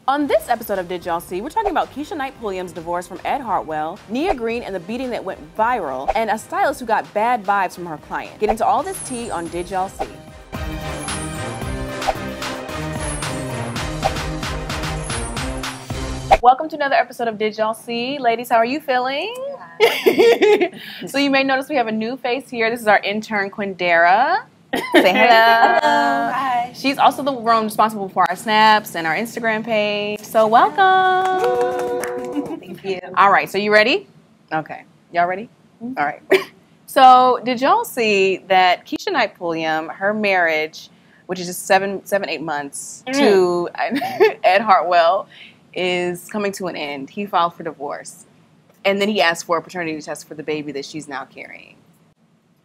On this episode of Did Y'all See, we're talking about Keisha Knight Pulliam's divorce from Ed Hartwell, Nia Green and the beating that went viral, and a stylist who got bad vibes from her client. Get into all this tea on Did Y'all See. Welcome to another episode of Did Y'all See? Ladies, how are you feeling? So you may notice we have a new face here. This is our intern, Quindera. Say hello. Hello. Hi. She's also the one responsible for our snaps and our Instagram page. So welcome. Thank you. All right, so you ready? Okay. Y'all ready? All right. So did y'all see that Keisha Knight Pulliam, her marriage, which is just 8 months, to Ed Hartwell, is coming to an end. He filed for divorce. And then he asked for a paternity test for the baby that she's now carrying.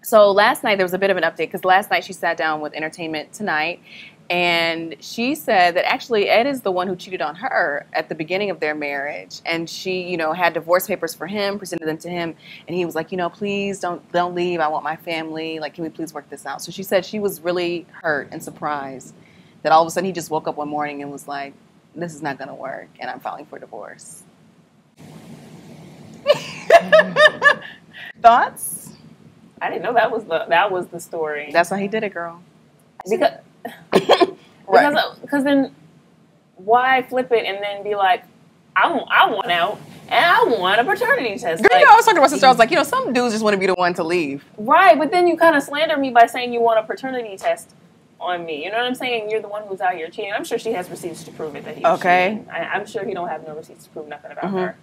So last night there was a bit of an update because last night she sat down with Entertainment Tonight and she said that actually Ed is the one who cheated on her at the beginning of their marriage, and she, had divorce papers for him, presented them to him, and he was like, please don't leave. I want my family. Like, can we please work this out? So she said she was really hurt and surprised that all of a sudden he just woke up one morning and was like, this is not going to work, and I'm filing for divorce. Thoughts? I didn't know that was the story. That's how he did it, girl. Because then why flip it and then be like, I want out and I want a paternity test. Girl, I was talking to my sister. I was like, some dudes just want to be the one to leave. Right, but then you kind of slander me by saying you want a paternity test on me. You know what I'm saying? You're the one who's out here cheating. I'm sure she has receipts to prove it that he's cheating. I'm sure he don't have no receipts to prove nothing about her.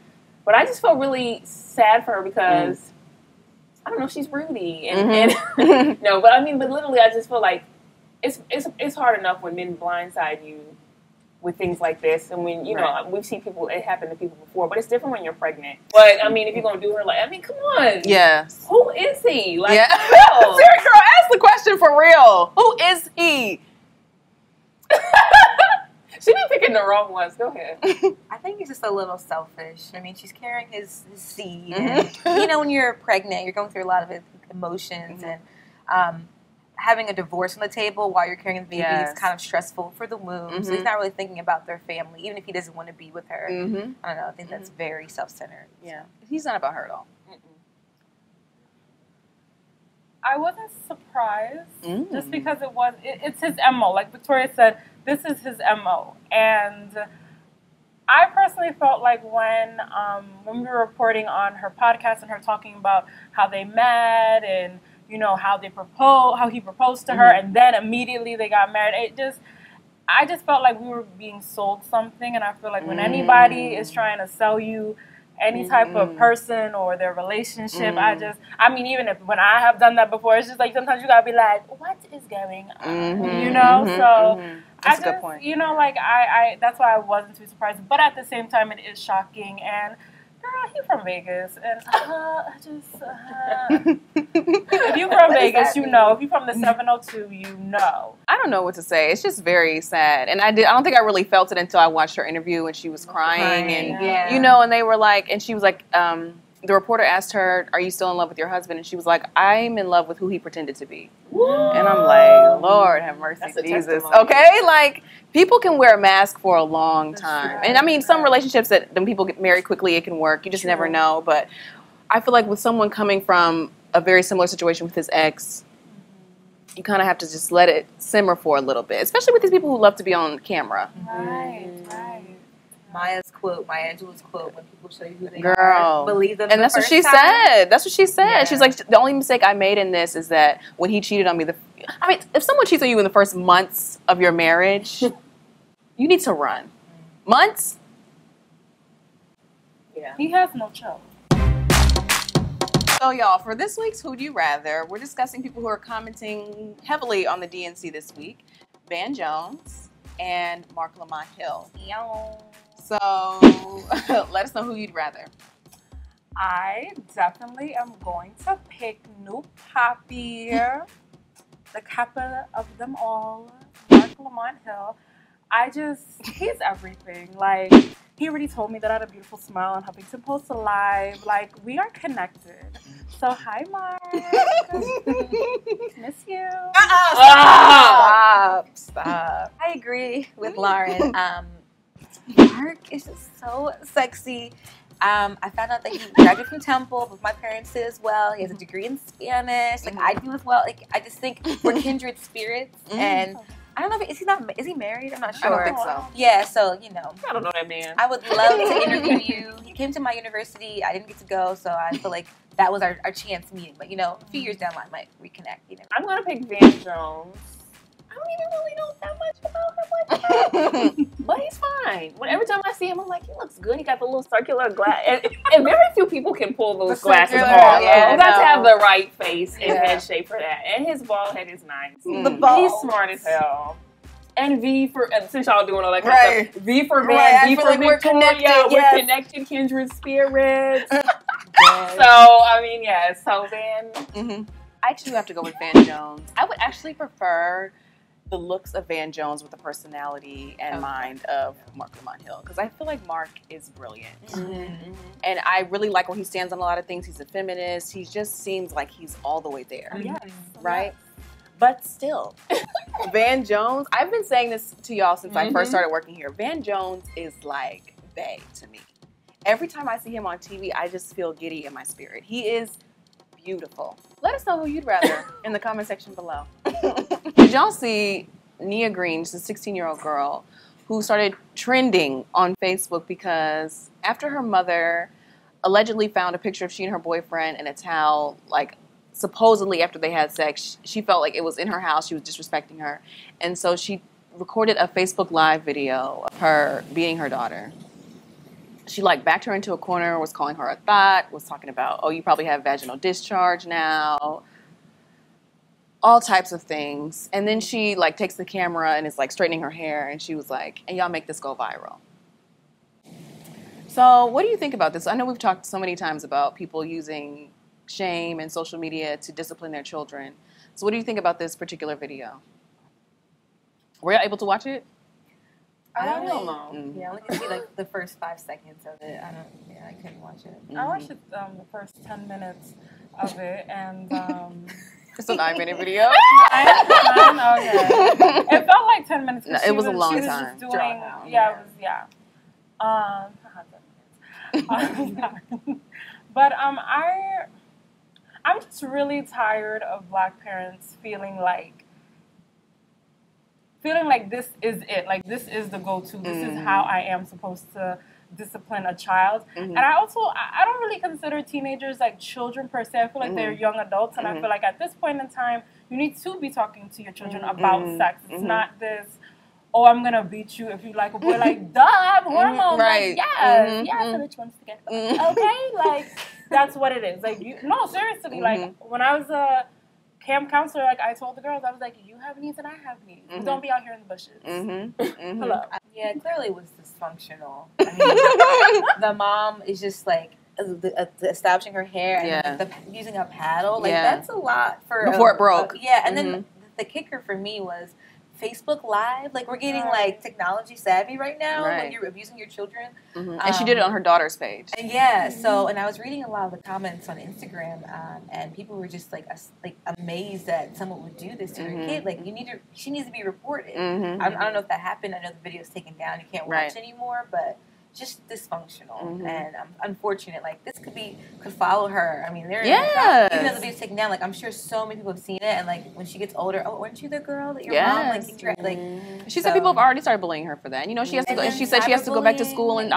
But I just felt really sad for her because I don't know, she's broody and no, but literally I just feel like it's hard enough when men blindside you with things like this, and when we've seen people, it happened to people before, but it's different when you're pregnant. But if you're gonna do her come on, who is he? Like, Seriously, girl, ask the question for real. Who is he? She be picking the wrong ones. Go ahead. I think he's just a little selfish. She's carrying his seed. And, when you're pregnant, you're going through a lot of emotions. And having a divorce on the table while you're carrying the baby is kind of stressful for the womb. So he's not really thinking about their family, even if he doesn't want to be with her. I don't know. I think that's very self-centered. Yeah. He's not about her at all. I wasn't surprised just because it's his MO. Like Victoria said, this is his MO. And I personally felt like when we were reporting on her podcast and her talking about how they met and, how he proposed to her and then immediately they got married, I just felt like we were being sold something. And I feel like when anybody is trying to sell you any type of person or their relationship, even when I have done that before, it's just like sometimes you gotta be like, what is going on? So that's a good point. I that's why I wasn't too surprised. But at the same time, it is shocking. And girl, he's from Vegas, and if you're from Vegas, you know. If you're from the 702, you know. I don't know what to say. It's just very sad, and I don't think I really felt it until I watched her interview and she was crying, and and they were like, and she was like, the reporter asked her, "Are you still in love with your husband?" And she was like, "I'm in love with who he pretended to be." And I'm like, Lord have mercy, Jesus. Okay, like people can wear a mask for a long time, and some relationships that when people get married quickly, it can work. You just never know. But I feel like with someone coming from a very similar situation with his ex, you kind of have to just let it simmer for a little bit, especially with these people who love to be on camera. Right. Maya Angelou's quote, when people show you who they are, believe them. And that's what she said. That's what she said. Yeah. She's like, the only mistake I made in this is that when he cheated on me, if someone cheats on you in the first months of your marriage, you need to run. Months? Yeah. He has no choice. So, y'all, for this week's Who'd You Rather, we're discussing people who are commenting heavily on the DNC this week. Van Jones and Mark Lamont Hill. So, let us know who you'd rather. I definitely am going to pick New Poppy, the capital of them all, Mark Lamont Hill. He's everything. Like, he already told me that I had a beautiful smile on Huffington Post Live. Like, we are connected. So, hi, Mark. Miss you. Stop. I agree with Lauren. Mark is just so sexy. I found out that he graduated from Temple, but my parents did as well. He has a degree in Spanish. Like I do as well. Like I just think we're kindred spirits. And I don't know if is he married? I'm not sure. I don't think so. Yeah, so you know. I don't know that man. I would love to interview you. He came to my university. I didn't get to go, so I feel like that was our chance meeting. But you know, a few years down the line, might reconnect. You know. I'm gonna pick Van Jones. I don't even really know that much about him, like but he's fine. Every time I see him, I'm like, he looks good. He got the little circular glass, and very few people can pull those glasses off. Yeah, you got to have the right face and head shape for that. And his bald head is nice. He's smart as hell. And V for since y'all doing all that kind of stuff. V for Van, V for like Victoria. We're connected, kindred spirits. So I mean, yeah. So Van. I actually have to go with Van Jones. I would actually prefer the looks of Van Jones with the personality and mind of Mark Lamont Hill, because I feel like Mark is brilliant. And I really like where he stands on a lot of things. He's a feminist. He just seems like he's all the way there. Right? But still, Van Jones, I've been saying this to y'all since I first started working here. Van Jones is like bae to me. Every time I see him on TV, I just feel giddy in my spirit. He is beautiful. Let us know who you'd rather in the comment section below. Did y'all see Nia Green, she's a 16-year-old girl, who started trending on Facebook because after her mother allegedly found a picture of she and her boyfriend in a towel, like supposedly after they had sex, she felt like it was in her house, she was disrespecting her. And so she recorded a Facebook Live video of her beating her daughter. She like backed her into a corner, was calling her a thought, was talking about, oh, you probably have vaginal discharge now, all types of things. And then she like takes the camera and is like straightening her hair, and she was like, and y'all make this go viral. So what do you think about this? I know we've talked so many times about people using shame and social media to discipline their children. So what do you think about this particular video? Were you able to watch it? I don't know. Yeah, I only can see like the first 5 seconds of it. I couldn't watch it. I watched it, the first 10 minutes of it, and it's a 9-minute video. Okay. It felt like 10 minutes. No, it was a long time. Just doing, it was but I'm just really tired of Black parents feeling like this is it, like this is the go-to, this is how I am supposed to discipline a child. And I don't really consider teenagers like children per se. I feel like they're young adults, and I feel like at this point in time, you need to be talking to your children about sex. It's not this, oh, I'm gonna beat you if you like a boy. Like, duh, I have hormones. Right. Like, so which one's to get okay? Like, that's what it is. Like, no, seriously. Like, when I was a camp counselor, like I told the girls, I was like, you have needs and I have needs. Don't be out here in the bushes. Hello. Yeah, clearly it was dysfunctional. I mean, the mom is just like establishing her hair and using a paddle. Like that's a lot for before it broke. And then the kicker for me was Facebook Live. Like, we're getting like technology savvy right now when you're abusing your children. And she did it on her daughter's page. And so, and I was reading a lot of the comments on Instagram, and people were just like amazed that someone would do this to their kid. Like, she needs to be reported. I don't know if that happened. I know the video's taken down. You can't watch anymore, but just dysfunctional and unfortunate. Like, this could follow her. I mean, even though the video's taken down, like, I'm sure so many people have seen it, and like when she gets older, oh, weren't you the girl that your mom like she said people have already started bullying her for that. You know, she has to go. She said she has to go back to school in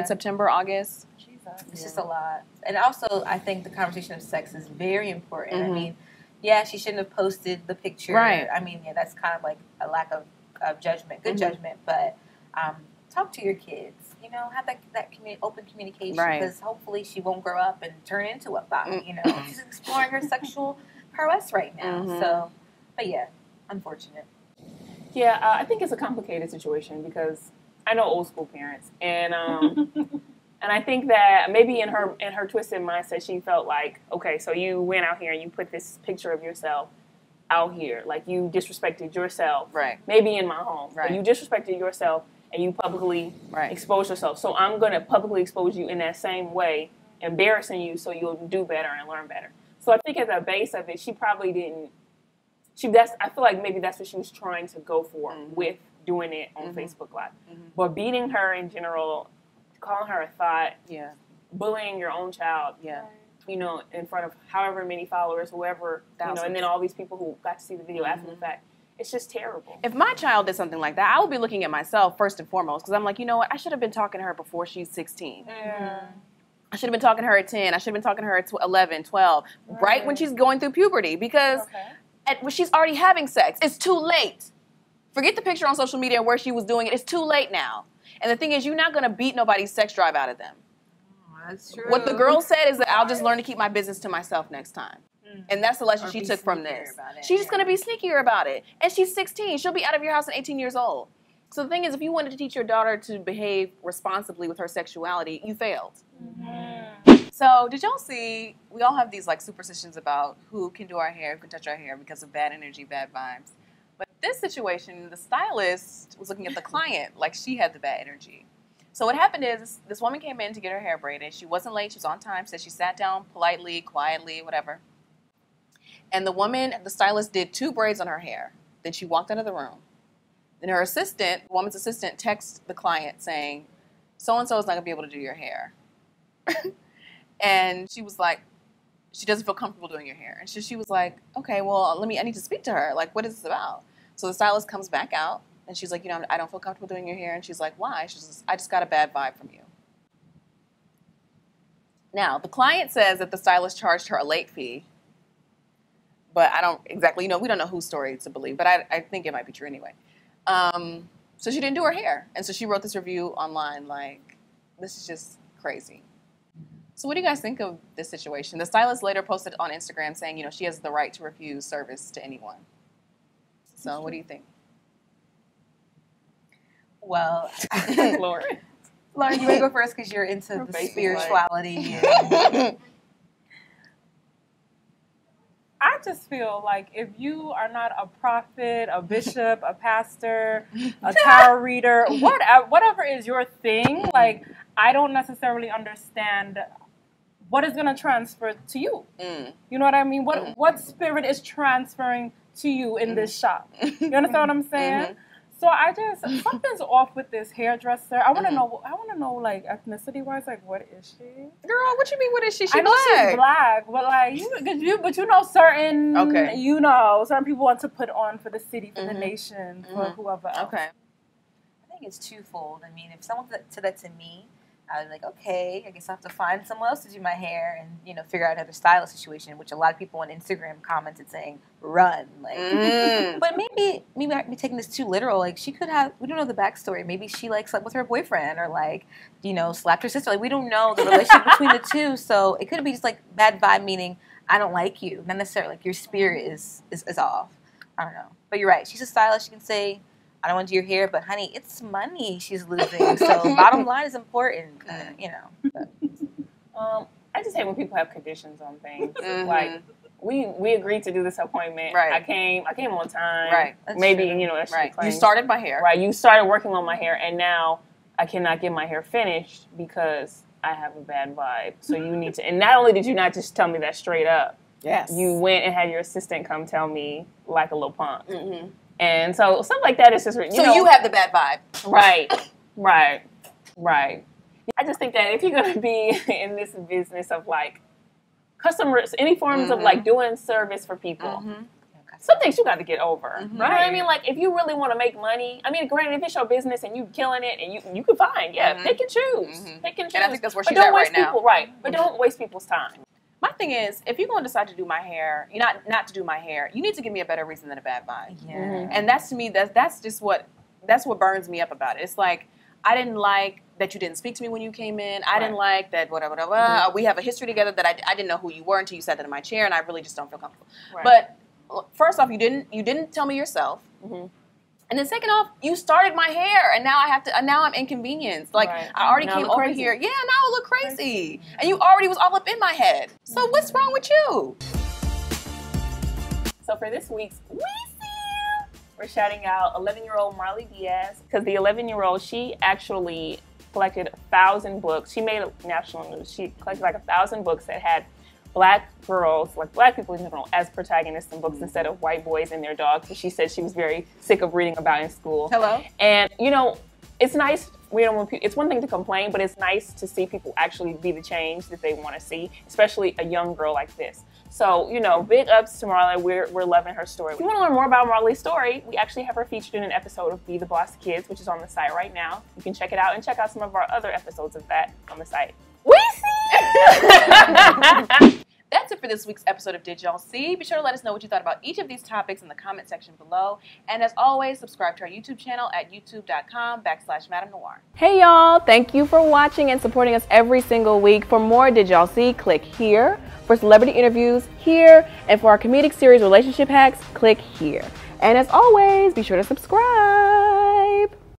September, August. It's just a lot. And also, I think the conversation of sex is very important. I mean, she shouldn't have posted the picture. Right. I mean, that's kind of like a lack of judgment, good judgment, but talk to your kids. You know, have that open communication, because hopefully she won't grow up and turn into a bot. You know, she's exploring her sexual prowess right now. So, but yeah, unfortunate. Yeah, I think it's a complicated situation because I know old school parents, and and I think that maybe in her twisted mindset, she felt like, okay, so you went out here and you put this picture of yourself out here, like you disrespected yourself, maybe in my home, but you disrespected yourself. And you publicly expose yourself. So I'm going to publicly expose you in that same way, embarrassing you so you'll do better and learn better. So I think at the base of it, she probably didn't. I feel like maybe that's what she was trying to go for with doing it on Facebook Live. But beating her in general, calling her a thought, bullying your own child, you know, in front of however many followers, whoever, you know, and then all these people who got to see the video after the fact. It's just terrible. If my child did something like that, I would be looking at myself first and foremost, because I'm like, you know what? I should have been talking to her before she's 16. I should have been talking to her at 10. I should have been talking to her at 11, 12, right when she's going through puberty, because when she's already having sex, it's too late. Forget the picture on social media where she was doing it. It's too late now. And the thing is, you're not going to beat nobody's sex drive out of them. That's true. What the girl said is that I'll just learn to keep my business to myself next time. And that's the lesson she took from this. She's just going to be sneakier about it. And she's 16. She'll be out of your house at 18 years old. So the thing is, if you wanted to teach your daughter to behave responsibly with her sexuality, you failed. So did y'all see, we all have these like superstitions about who can do our hair, who can touch our hair because of bad energy, bad vibes. But this situation, the stylist was looking at the client like she had the bad energy. So what happened is this woman came in to get her hair braided. She wasn't late. She was on time. Said she sat down politely, quietly, whatever. And the woman, the stylist, did 2 braids on her hair. Then she walked out of the room. Then her assistant, the woman's assistant, texted the client saying, so-and-so is not going to be able to do your hair. And she was like, she doesn't feel comfortable doing your hair. And she was like, okay, well, I need to speak to her. Like, what is this about? So the stylist comes back out, and she's like, you know, I don't feel comfortable doing your hair. And she's like, why? She says, I just got a bad vibe from you. Now, the client says that the stylist charged her a late fee. But I don't exactly, you know, we don't know whose story to believe, but I think it might be true anyway. So she didn't do her hair. And so she wrote this review online like, this is just crazy. So what do you guys think of this situation? The stylist later posted on Instagram saying, you know, she has the right to refuse service to anyone. So what do you think? Well, Lauren, you want to go first because you're into the spirituality. I just feel like if you are not a prophet, a bishop, a pastor, a tarot reader, whatever is your thing, like, I don't necessarily understand what is going to transfer to you. You know what I mean? What spirit is transferring to you in this shop? You understand what I'm saying? So something's off with this hairdresser. I want to know, like, ethnicity-wise, like, what is she? Girl, what you mean, what is she? I know she's black, but like, but you know, certain people want to put on for the city, for the nation, for whoever else. I think it's twofold. I mean, if someone said that to me, I was like, okay, I guess I have to find someone else to do my hair and, you know, figure out another stylist situation, which a lot of people on Instagram commented saying, run. Like, but maybe I'd be taking this too literal. Like, she could have, we don't know the backstory. Maybe she, like, slept with her boyfriend or, like, you know, slapped her sister. Like, we don't know the relationship between the two. So it could be just, like, bad vibe, meaning I don't like you. Not necessarily, like, your spirit is off. I don't know. But you're right. She's a stylist. She can say, I don't want to do your hair, but honey, it's money she's losing. So bottom line is important, you know. But. I just hate when people have conditions on things. Like, we agreed to do this appointment. Right. I came on time. Right. Maybe, true. you know, that should be claimed. You started my hair. Right. You started working on my hair, and now I cannot get my hair finished because I have a bad vibe. So you need to, and not only did you not just tell me that straight up, yes, you went and had your assistant come tell me like a little punk. And so stuff like that is just, you have the bad vibe. Right. I just think that if you're going to be in this business of like customers, any forms of like doing service for people, some things you got to get over. You know what I mean? Like, if you really want to make money, I mean, granted, if it's your business and you killing it and you can find, pick and choose. Pick and choose. And I think that's where she's at right now. But don't waste people's time. My thing is, if you're going to decide to do my hair, not to do my hair, you need to give me a better reason than a bad vibe. And that's, to me, that's just what burns me up about it. It's like, I didn't like that you didn't speak to me when you came in. I didn't like that whatever. We have a history together that I didn't know who you were until you sat down in my chair, and I really just don't feel comfortable. But first off, you didn't tell me yourself. And then second off, you started my hair, and now now I'm inconvenienced. Like, I already came over here. Yeah, now I look crazy. And you already was all up in my head. So what's wrong with you? So for this week's we're shouting out 11-year-old Marley Diaz, because the 11-year-old, she actually collected 1,000 books. She made national news. She collected like 1,000 books that had black girls, like black people in general, as protagonists in books instead of white boys and their dogs, which she said she was very sick of reading about in school. Hello. And, you know, it's nice, you know, it's one thing to complain, but it's nice to see people actually be the change that they want to see, especially a young girl like this. So, you know, big ups to Marley. We're loving her story. If you want to learn more about Marley's story, we actually have her featured in an episode of Be the Boss Kids, which is on the site right now. You can check it out and check out some of our other episodes of that on the site. We see! That's it for this week's episode of Did Y'all See? Be sure to let us know what you thought about each of these topics in the comment section below. And as always, subscribe to our YouTube channel at youtube.com/MadameNoire. Hey y'all, thank you for watching and supporting us every single week. For more Did Y'all See, click here. For celebrity interviews, here. And for our comedic series Relationship Hacks, click here. And as always, be sure to subscribe.